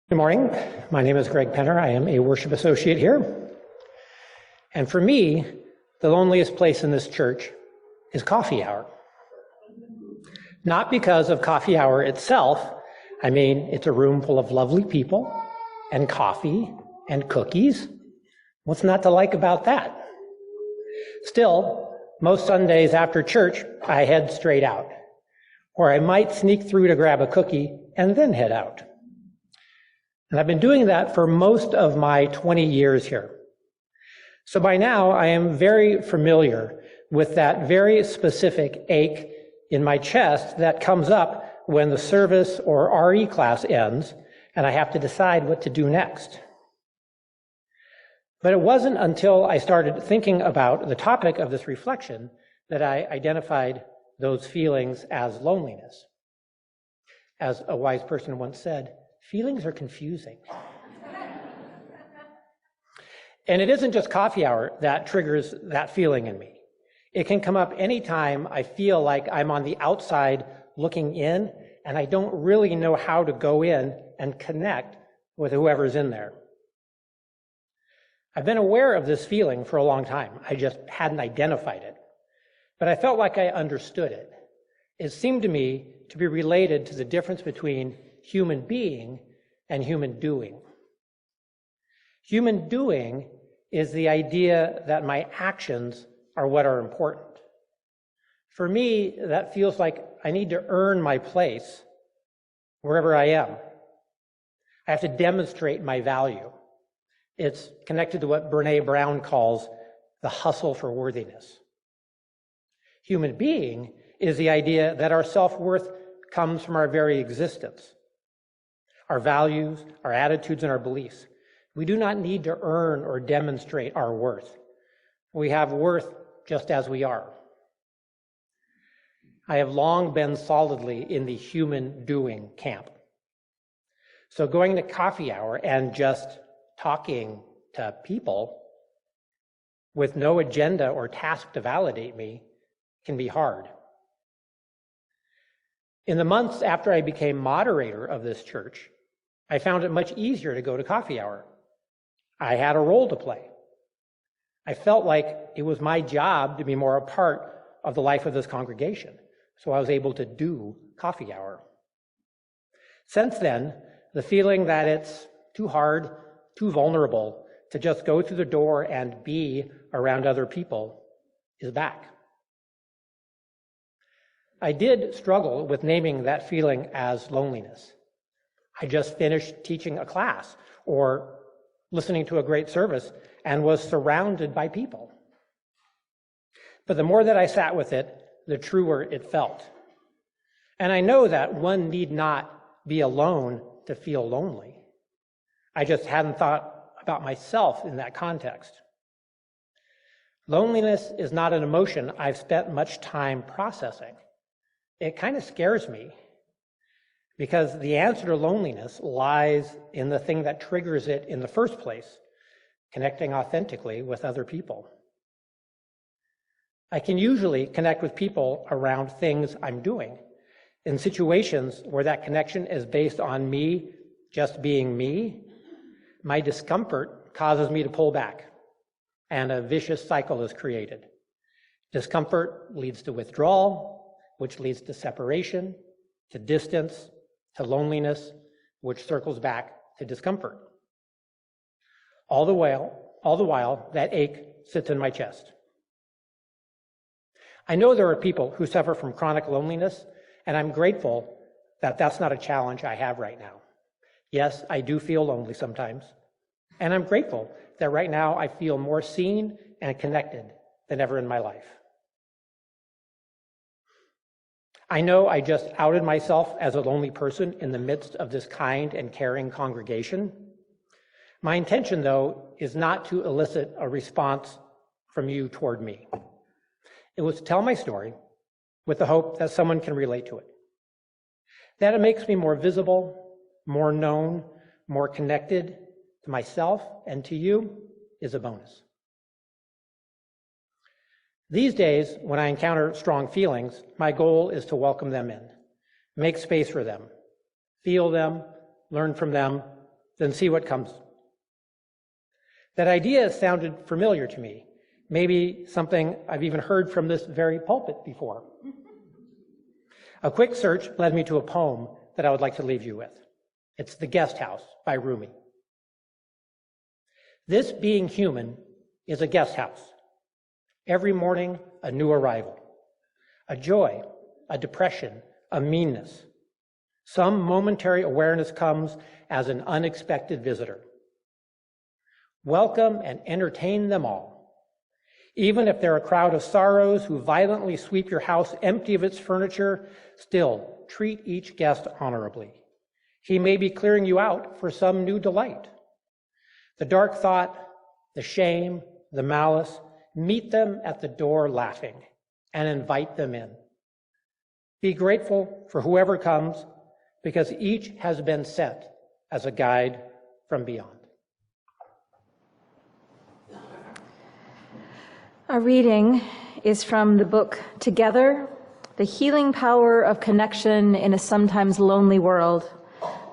Good morning. My name is Greg Penner. I am a worship associate here. And for me, the loneliest place in this church is coffee hour. Not because of coffee hour itself. I mean, it's a room full of lovely people and coffee and cookies. What's not to like about that? Still, most Sundays after church, I head straight out, or I might sneak through to grab a cookie and then head out. And I've been doing that for most of my 20 years here. So by now, I am very familiar with that very specific ache in my chest that comes up when the service or RE class ends and I have to decide what to do next. But it wasn't until I started thinking about the topic of this reflection that I identified those feelings as loneliness. As a wise person once said, feelings are confusing. And it isn't just coffee hour that triggers that feeling in me. It can come up anytime I feel like I'm on the outside looking in and I don't really know how to go in and connect with whoever's in there. I've been aware of this feeling for a long time. I just hadn't identified it. But I felt like I understood it. It seemed to me to be related to the difference between human being and human doing. Human doing is the idea that my actions are what are important. For me, that feels like I need to earn my place wherever I am. I have to demonstrate my value. It's connected to what Brene Brown calls the hustle for worthiness. Human being is the idea that our self-worth comes from our very existence. Our values, our attitudes, and our beliefs. We do not need to earn or demonstrate our worth. We have worth just as we are. I have long been solidly in the human doing camp. So going to coffee hour and just talking to people with no agenda or task to validate me can be hard. In the months after I became moderator of this church, I found it much easier to go to coffee hour. I had a role to play. I felt like it was my job to be more a part of the life of this congregation, so I was able to do coffee hour. Since then, the feeling that it's too hard, too vulnerable to just go through the door and be around other people is back. I did struggle with naming that feeling as loneliness. I just finished teaching a class or listening to a great service and was surrounded by people. But the more that I sat with it, the truer it felt. And I know that one need not be alone to feel lonely. I just hadn't thought about myself in that context. Loneliness is not an emotion I've spent much time processing. It kind of scares me because the answer to loneliness lies in the thing that triggers it in the first place, connecting authentically with other people. I can usually connect with people around things I'm doing. In situations where that connection is based on me just being me, my discomfort causes me to pull back, and a vicious cycle is created. Discomfort leads to withdrawal, which leads to separation, to distance, to loneliness, which circles back to discomfort. All the while, that ache sits in my chest. I know there are people who suffer from chronic loneliness, and I'm grateful that that's not a challenge I have right now. Yes, I do feel lonely sometimes, and I'm grateful that right now I feel more seen and connected than ever in my life. I know I just outed myself as a lonely person in the midst of this kind and caring congregation. My intention, though, is not to elicit a response from you toward me. It was to tell my story with the hope that someone can relate to it. That it makes me more visible, more known, more connected to myself and to you is a bonus. These days, when I encounter strong feelings, my goal is to welcome them in, make space for them, feel them, learn from them, then see what comes. That idea sounded familiar to me, maybe something I've even heard from this very pulpit before. A quick search led me to a poem that I would like to leave you with. It's The Guest House by Rumi. This being human is a guest house. Every morning, a new arrival. A joy, a depression, a meanness. Some momentary awareness comes as an unexpected visitor. Welcome and entertain them all. Even if they're a crowd of sorrows who violently sweep your house empty of its furniture, still treat each guest honorably. He may be clearing you out for some new delight. The dark thought, the shame, the malice, meet them at the door laughing and invite them in. Be grateful for whoever comes, because each has been sent as a guide from beyond. Our reading is from the book Together, The Healing Power of Connection in a Sometimes Lonely World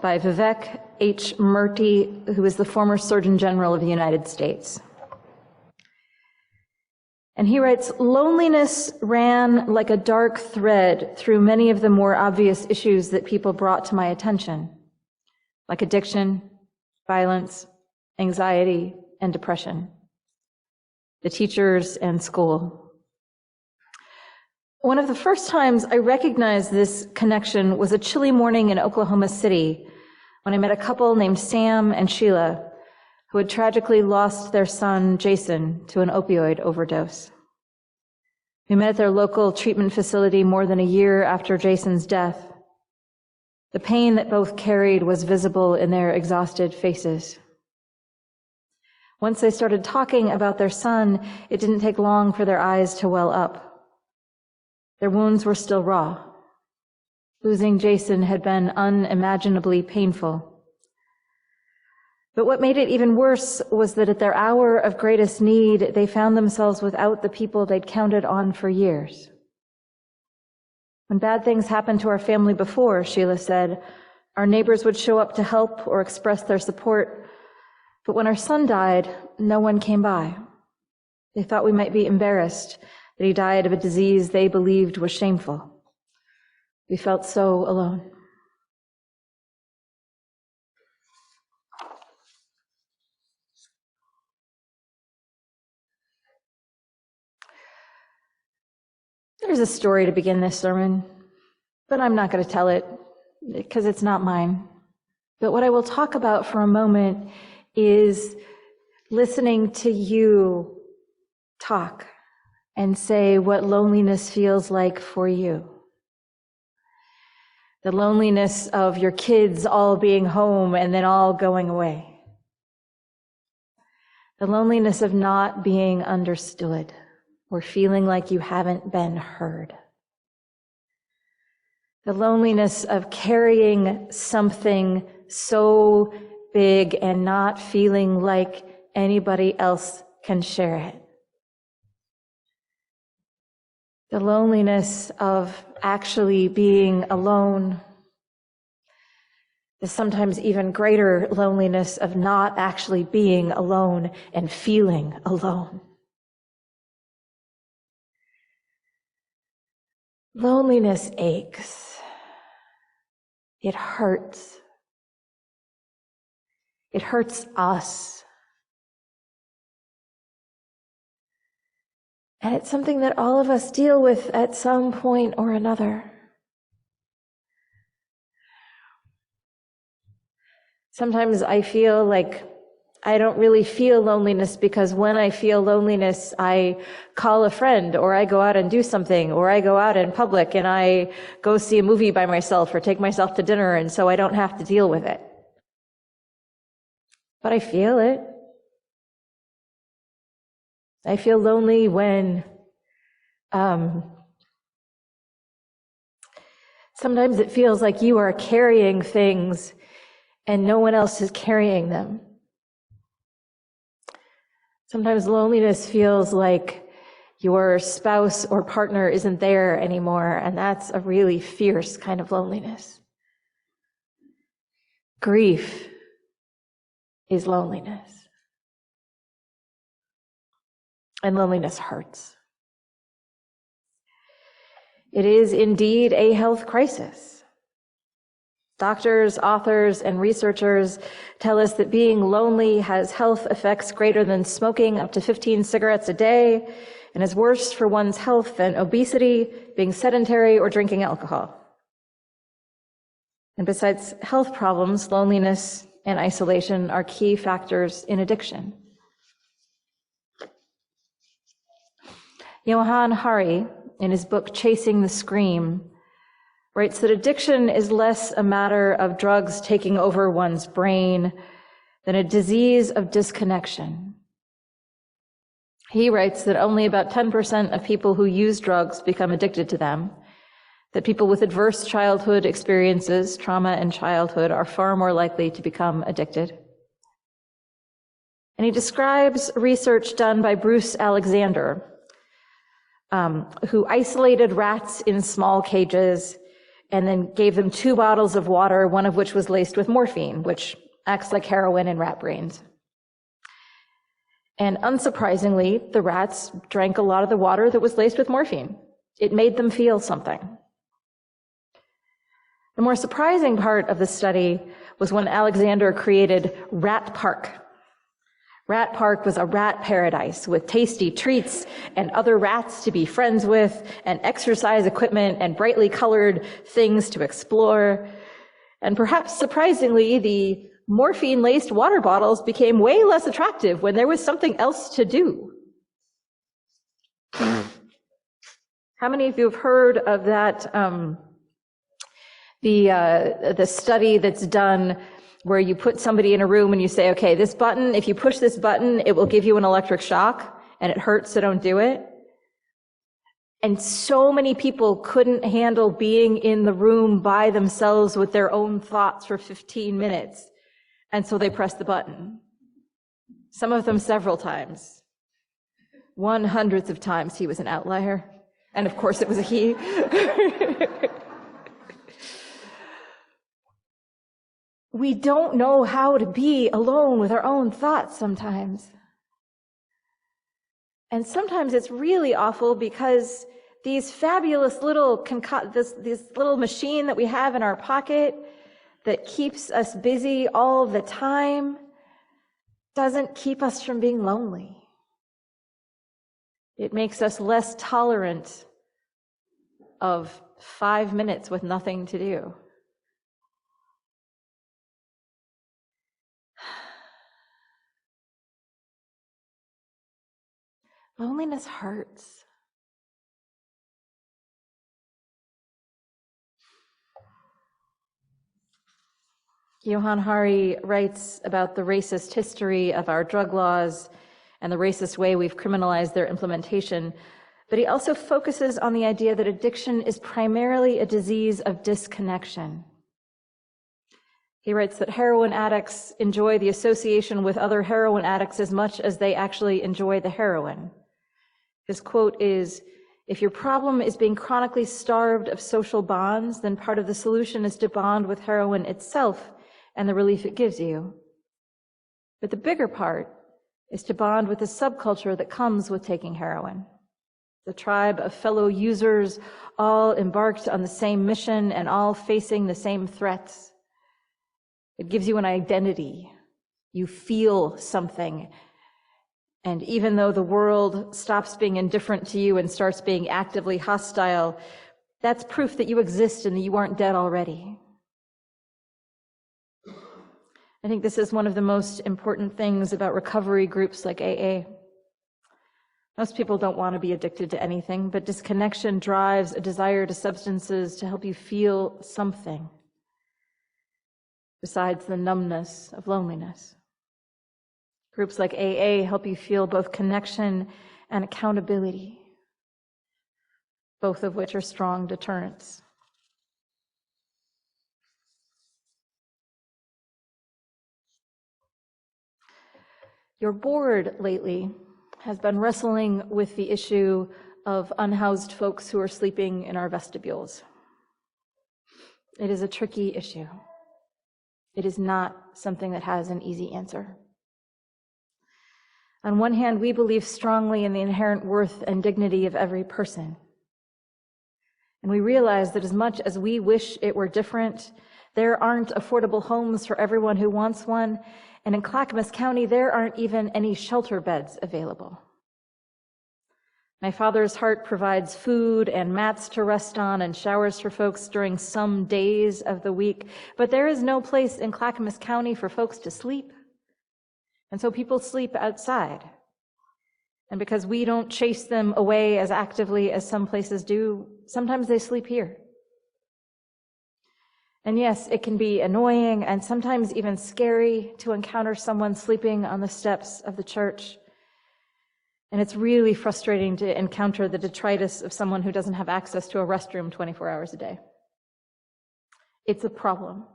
by Vivek H. Murthy, who is the former Surgeon General of the United States. And he writes, loneliness ran like a dark thread through many of the more obvious issues that people brought to my attention, like addiction, violence, anxiety, and depression. The teachers and school. One of the first times I recognized this connection was a chilly morning in Oklahoma City when I met a couple named Sam and Sheila who had tragically lost their son, Jason, to an opioid overdose. We met at their local treatment facility more than a year after Jason's death. The pain that both carried was visible in their exhausted faces. Once they started talking about their son, it didn't take long for their eyes to well up. Their wounds were still raw. Losing Jason had been unimaginably painful. But what made it even worse was that at their hour of greatest need, they found themselves without the people they'd counted on for years. When bad things happened to our family before, Sheila said, our neighbors would show up to help or express their support. But when our son died, no one came by. They thought we might be embarrassed that he died of a disease they believed was shameful. We felt so alone. There's a story to begin this sermon, but I'm not going to tell it because it's not mine. But what I will talk about for a moment is listening to you talk and say what loneliness feels like for you. The loneliness of your kids all being home and then all going away. The loneliness of not being understood or feeling like you haven't been heard. The loneliness of carrying something so big and not feeling like anybody else can share it. The loneliness of actually being alone. The sometimes even greater loneliness of not actually being alone and feeling alone. Loneliness aches. It hurts. It hurts us. And it's something that all of us deal with at some point or another. Sometimes I feel like I don't really feel loneliness because when I feel loneliness, I call a friend or I go out and do something or I go out in public and I go see a movie by myself or take myself to dinner, and so I don't have to deal with it. But I feel it. I feel lonely when sometimes it feels like you are carrying things and no one else is carrying them. Sometimes loneliness feels like your spouse or partner isn't there anymore, and that's a really fierce kind of loneliness. Grief is loneliness. And loneliness hurts. It is indeed a health crisis. Doctors, authors, and researchers tell us that being lonely has health effects greater than smoking up to 15 cigarettes a day and is worse for one's health than obesity, being sedentary, or drinking alcohol. And besides health problems, loneliness and isolation are key factors in addiction. Johann Hari, in his book Chasing the Scream, writes that addiction is less a matter of drugs taking over one's brain than a disease of disconnection. He writes that only about 10% of people who use drugs become addicted to them, that people with adverse childhood experiences, trauma in childhood, are far more likely to become addicted. And he describes research done by Bruce Alexander, who isolated rats in small cages and then gave them 2 bottles of water, one of which was laced with morphine, which acts like heroin in rat brains. And unsurprisingly, the rats drank a lot of the water that was laced with morphine. It made them feel something. The more surprising part of the study was when Alexander created Rat Park. Rat Park was a rat paradise with tasty treats and other rats to be friends with and exercise equipment and brightly colored things to explore. And perhaps surprisingly, the morphine-laced water bottles became way less attractive when there was something else to do. How many of you have heard of that, the study that's done where you put somebody in a room and you say, okay, this button, if you push this button, it will give you an electric shock and it hurts, so don't do it. And so many people couldn't handle being in the room by themselves with their own thoughts for 15 minutes. And so they pressed the button. Some of them several times. 100s of times he was an outlier. And of course it was a he. We don't know how to be alone with our own thoughts sometimes. And sometimes it's really awful because these fabulous little, this little machine that we have in our pocket that keeps us busy all the time doesn't keep us from being lonely. It makes us less tolerant of 5 minutes with nothing to do. Loneliness hurts. Johann Hari writes about the racist history of our drug laws and the racist way we've criminalized their implementation, but he also focuses on the idea that addiction is primarily a disease of disconnection. He writes that heroin addicts enjoy the association with other heroin addicts as much as they actually enjoy the heroin. His quote is, "If your problem is being chronically starved of social bonds, then part of the solution is to bond with heroin itself and the relief it gives you. But the bigger part is to bond with the subculture that comes with taking heroin. The tribe of fellow users, all embarked on the same mission and all facing the same threats. It gives you an identity. You feel something. And even though the world stops being indifferent to you and starts being actively hostile, that's proof that you exist and that you aren't dead already." I think this is one of the most important things about recovery groups like AA. Most people don't want to be addicted to anything, but disconnection drives a desire to substances to help you feel something besides the numbness of loneliness. Groups like AA help you feel both connection and accountability, both of which are strong deterrents. Your board lately has been wrestling with the issue of unhoused folks who are sleeping in our vestibules. It is a tricky issue. It is not something that has an easy answer. On one hand, we believe strongly in the inherent worth and dignity of every person. And we realize that as much as we wish it were different, there aren't affordable homes for everyone who wants one, and in Clackamas County, there aren't even any shelter beds available. My father's heart provides food and mats to rest on and showers for folks during some days of the week, but there is no place in Clackamas County for folks to sleep. And so people sleep outside. And because we don't chase them away as actively as some places do, sometimes they sleep here. And yes, it can be annoying and sometimes even scary to encounter someone sleeping on the steps of the church. And it's really frustrating to encounter the detritus of someone who doesn't have access to a restroom 24 hours a day. It's a problem.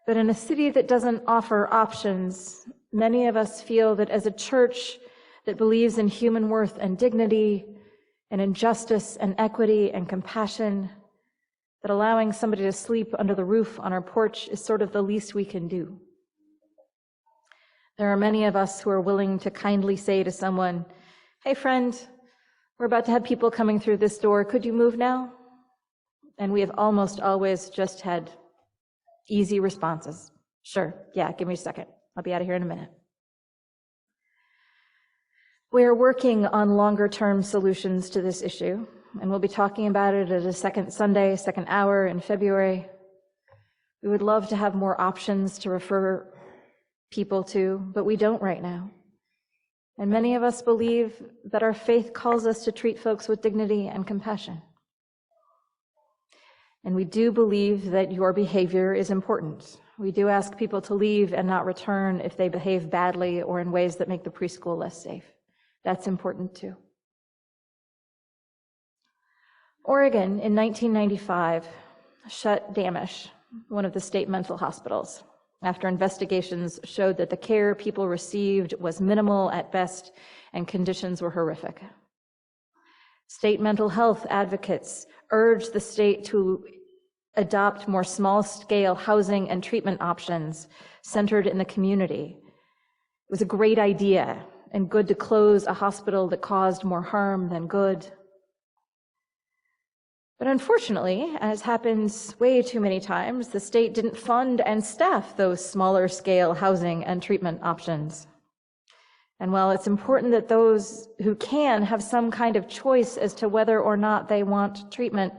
But in a city that doesn't offer options, many of us feel that as a church that believes in human worth and dignity, and in justice and equity and compassion, that allowing somebody to sleep under the roof on our porch is sort of the least we can do. There are many of us who are willing to kindly say to someone, "Hey friend, we're about to have people coming through this door. Could you move now?" And we have almost always just had easy responses. "Sure, yeah, give me a second. I'll be out of here in a minute." We are working on longer-term solutions to this issue, and we'll be talking about it at a second Sunday, second hour in February. We would love to have more options to refer people to, but we don't right now. And many of us believe that our faith calls us to treat folks with dignity and compassion. And we do believe that your behavior is important. We do ask people to leave and not return if they behave badly or in ways that make the preschool less safe. That's important too. Oregon in 1995 shut Damish, one of the state mental hospitals, after investigations showed that the care people received was minimal at best and conditions were horrific. State mental health advocates urged the state to adopt more small-scale housing and treatment options centered in the community. It was a great idea and good to close a hospital that caused more harm than good. But unfortunately, as happens way too many times, the state didn't fund and staff those smaller-scale housing and treatment options. And while it's important that those who can have some kind of choice as to whether or not they want treatment,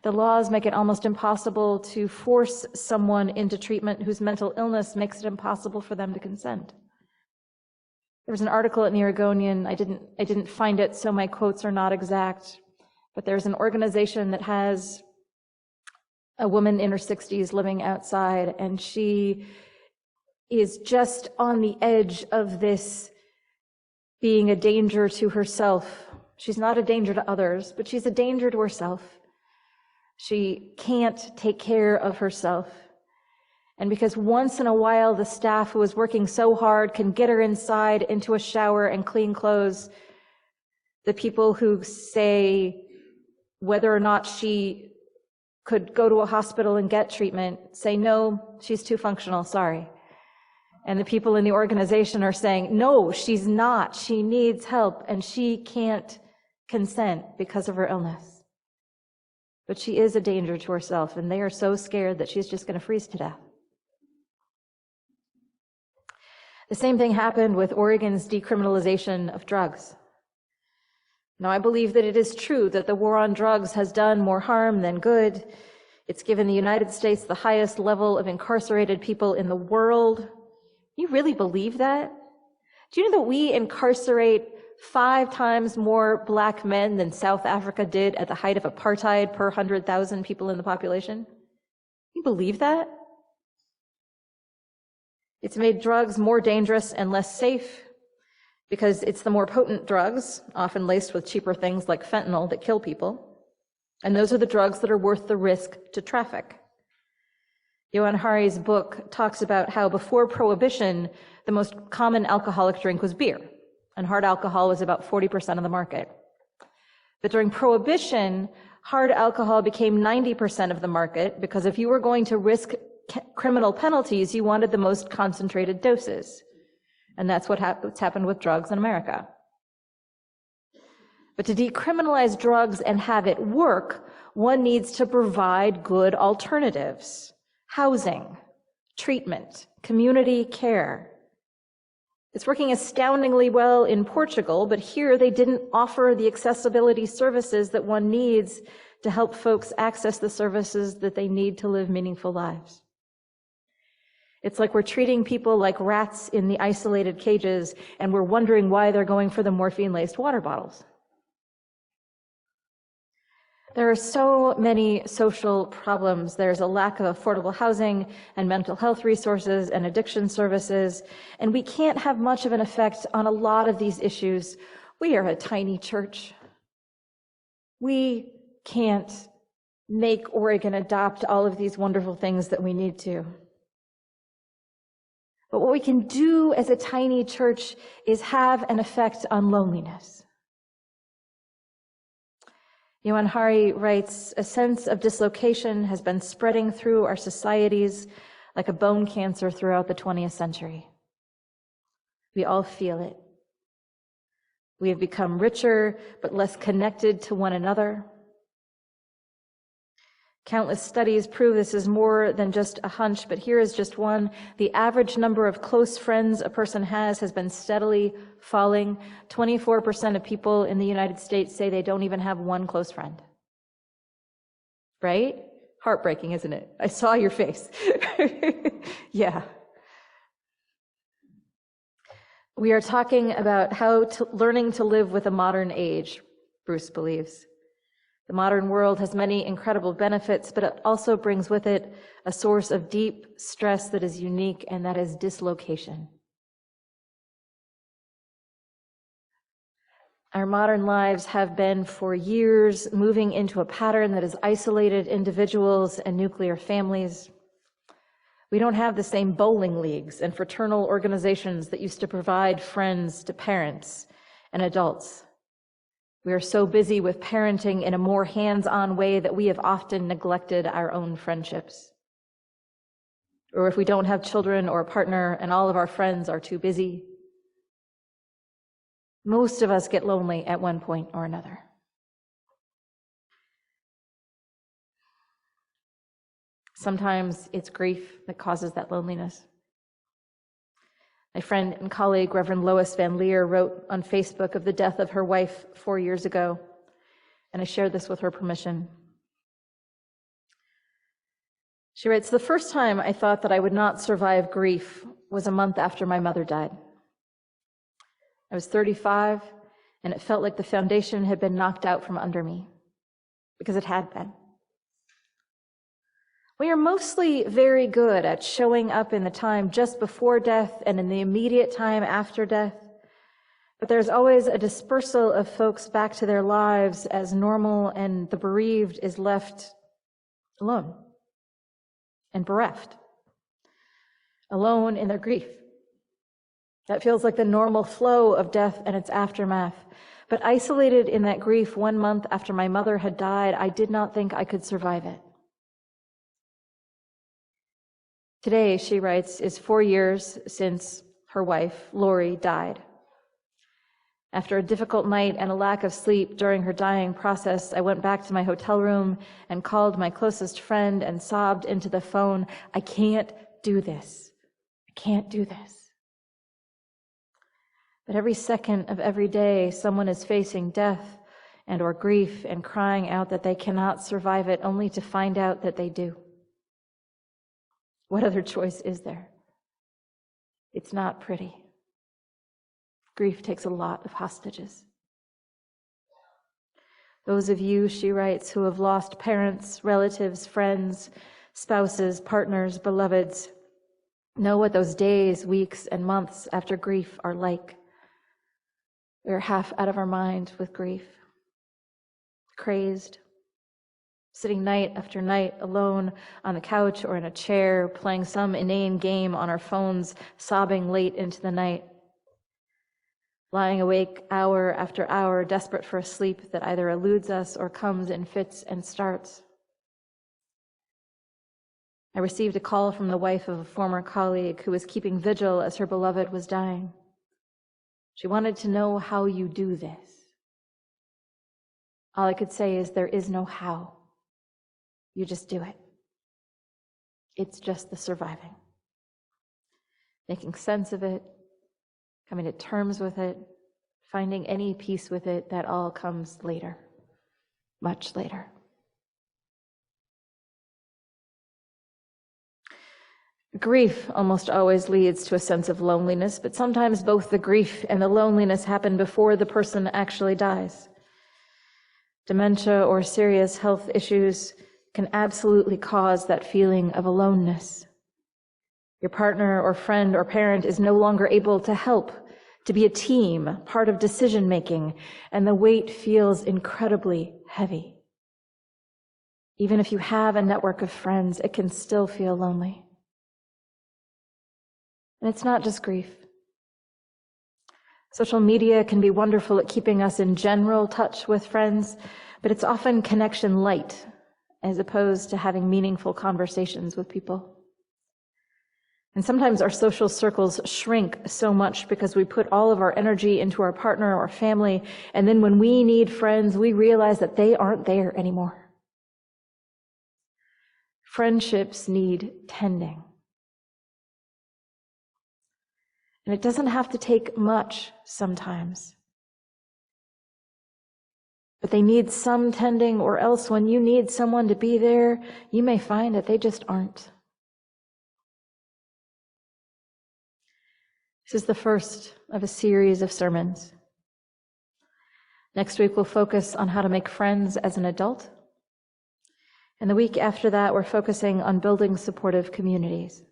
the laws make it almost impossible to force someone into treatment whose mental illness makes it impossible for them to consent. There was an article in the Oregonian, I didn't find it, so my quotes are not exact, but there's an organization that has a woman in her 60s living outside, and she is just on the edge of this being a danger to herself. She's not a danger to others, but she's a danger to herself. She can't take care of herself. And because once in a while the staff who is working so hard can get her inside into a shower and clean clothes, the people who say whether or not she could go to a hospital and get treatment say, "No, she's too functional, sorry." And the people in the organization are saying, "No, she's not. She needs help and she can't consent because of her illness." But she is a danger to herself, and they are so scared that she's just going to freeze to death. The same thing happened with Oregon's decriminalization of drugs. Now, I believe that it is true that the war on drugs has done more harm than good. It's given the United States the highest level of incarcerated people in the world. You really believe that? Do you know that we incarcerate 5 times more Black men than South Africa did at the height of apartheid per 100,000 people in the population? You believe that? It's made drugs more dangerous and less safe because it's the more potent drugs, often laced with cheaper things like fentanyl, that kill people. And those are the drugs that are worth the risk to traffic. Johan Hari's book talks about how before Prohibition, the most common alcoholic drink was beer, and hard alcohol was about 40% of the market. But during Prohibition, hard alcohol became 90% of the market because if you were going to risk criminal penalties, you wanted the most concentrated doses. And that's what's happened with drugs in America. But to decriminalize drugs and have it work, one needs to provide good alternatives: housing, treatment, community care. It's working astoundingly well in Portugal, but here they didn't offer the accessibility services that one needs to help folks access the services that they need to live meaningful lives. It's like we're treating people like rats in the isolated cages, and we're wondering why they're going for the morphine-laced water bottles. There are so many social problems. There's a lack of affordable housing and mental health resources and addiction services, and we can't have much of an effect on a lot of these issues. We are a tiny church. We can't make Oregon adopt all of these wonderful things that we need to. But what we can do as a tiny church is have an effect on loneliness. Johan Hari writes, "A sense of dislocation has been spreading through our societies like a bone cancer throughout the 20th century. We all feel it. We have become richer, but less connected to one another. Countless studies prove this is more than just a hunch, but here is just one. The average number of close friends a person has been steadily falling. 24% of people in the United States say they don't even have one close friend." Right? Heartbreaking, isn't it? I saw your face. Yeah. We are talking about learning to live with a modern age, Bruce believes. The modern world has many incredible benefits, but it also brings with it a source of deep stress that is unique, and that is dislocation. Our modern lives have been for years moving into a pattern that has isolated individuals and nuclear families. We don't have the same bowling leagues and fraternal organizations that used to provide friends to parents and adults. We are so busy with parenting in a more hands-on way that we have often neglected our own friendships. Or if we don't have children or a partner and all of our friends are too busy, most of us get lonely at one point or another. Sometimes it's grief that causes that loneliness. My friend and colleague, Reverend Lois Van Leer, wrote on Facebook of the death of her wife 4 years ago, and I shared this with her permission. She writes, "The first time I thought that I would not survive grief was a month after my mother died. I was 35, and it felt like the foundation had been knocked out from under me, because it had been. We are mostly very good at showing up in the time just before death and in the immediate time after death, but there's always a dispersal of folks back to their lives as normal, and the bereaved is left alone and bereft, alone in their grief. That feels like the normal flow of death and its aftermath. But isolated in that grief 1 month after my mother had died, I did not think I could survive it. Today," she writes, "is 4 years since her wife, Lori, died. After a difficult night and a lack of sleep during her dying process, I went back to my hotel room and called my closest friend and sobbed into the phone, 'I can't do this. I can't do this.' But every second of every day, someone is facing death and or grief and crying out that they cannot survive it, only to find out that they do. What other choice is there? It's not pretty. Grief takes a lot of hostages. Those of you," she writes, "who have lost parents, relatives, friends, spouses, partners, beloveds, know what those days, weeks, and months after grief are like. We are half out of our mind with grief, crazed, sitting night after night alone on the couch or in a chair, playing some inane game on our phones, sobbing late into the night, lying awake hour after hour, desperate for a sleep that either eludes us or comes in fits and starts. I received a call from the wife of a former colleague who was keeping vigil as her beloved was dying. She wanted to know how you do this. All I could say is there is no how. You just do it. It's just the surviving. Making sense of it, coming to terms with it, finding any peace with it, that all comes later, much later. Grief almost always leads to a sense of loneliness, but sometimes both the grief and the loneliness happen before the person actually dies. Dementia or serious health issues can absolutely cause that feeling of aloneness. Your partner or friend or parent is no longer able to help, to be a team, part of decision-making, and the weight feels incredibly heavy. Even if you have a network of friends, it can still feel lonely. And it's not just grief. Social media can be wonderful at keeping us in general touch with friends, but it's often connection light, as opposed to having meaningful conversations with people. And sometimes our social circles shrink so much because we put all of our energy into our partner or family, and then when we need friends, we realize that they aren't there anymore. Friendships need tending. And it doesn't have to take much sometimes. But they need some tending, or else when you need someone to be there, you may find that they just aren't. This is the first of a series of sermons. Next week, we'll focus on how to make friends as an adult. And the week after that, we're focusing on building supportive communities.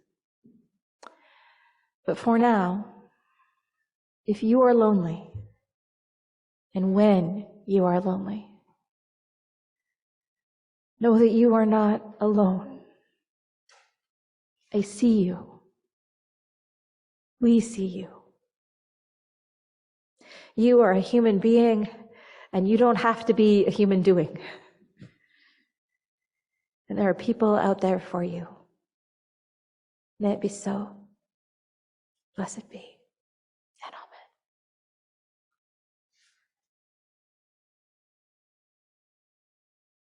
But for now, if you are lonely, and when you are lonely, know that you are not alone. I see you. We see you. You are a human being, and you don't have to be a human doing. And there are people out there for you. May it be so. Blessed be.